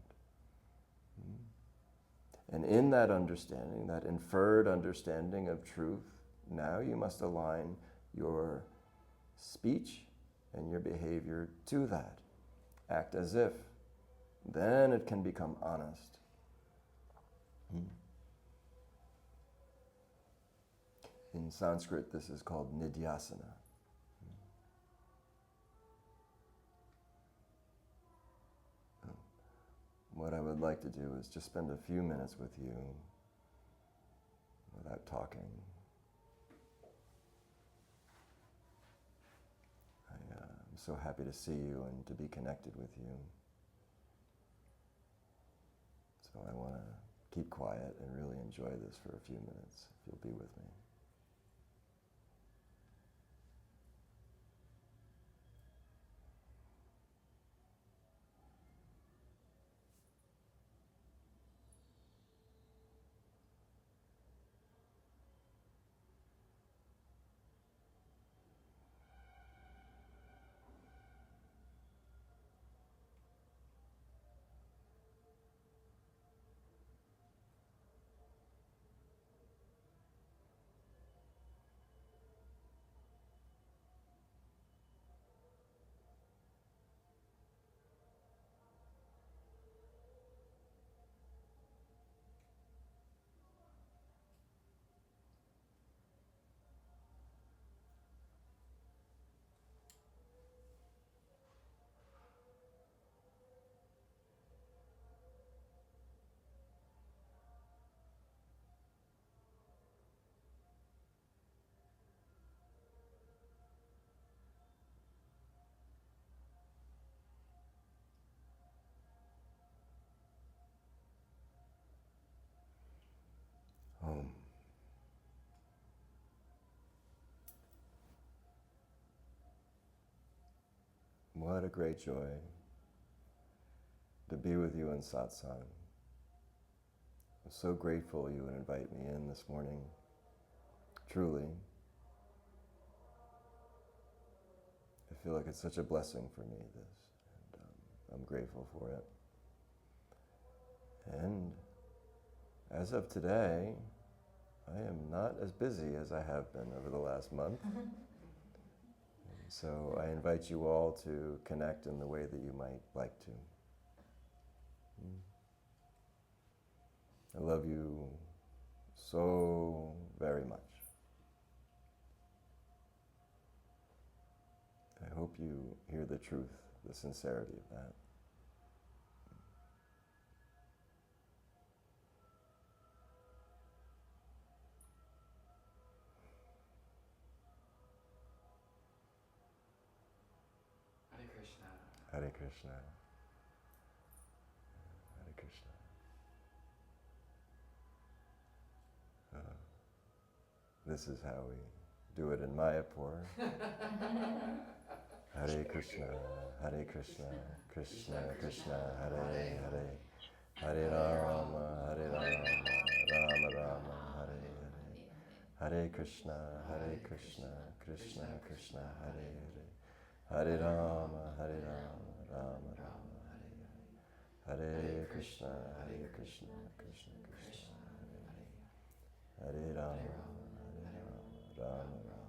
And in that understanding, that inferred understanding of truth, now you must align your speech and your behavior to that. Act as if. Then it can become honest. In Sanskrit, this is called nidhyasana. What I would like to do is just spend a few minutes with you without talking. I'm so happy to see you and to be connected with you. So I want to keep quiet and really enjoy this for a few minutes, if you'll be with me. What a great joy to be with you in Satsang. I'm so grateful you would invite me in this morning. Truly. I feel like it's such a blessing for me, this. And I'm grateful for it. And as of today, I am not as busy as I have been over the last month. So I invite you all to connect in the way that you might like to. I love you so very much. hope you hear the truth, the sincerity of that. Hare Krishna. Hare Krishna. Hare Krishna. This is how we do it in Mayapur. Hare Krishna, Krishna Krishna, Hare Hare, Hare Rama, Rama Rama, Hare Hare, Hare Krishna, Krishna Krishna, Hare Hare, Hare Rama, Rama Rama, Hare Hare, Hare Krishna, Krishna Krishna, Hare Hare, Hare Rama, Rama Rama.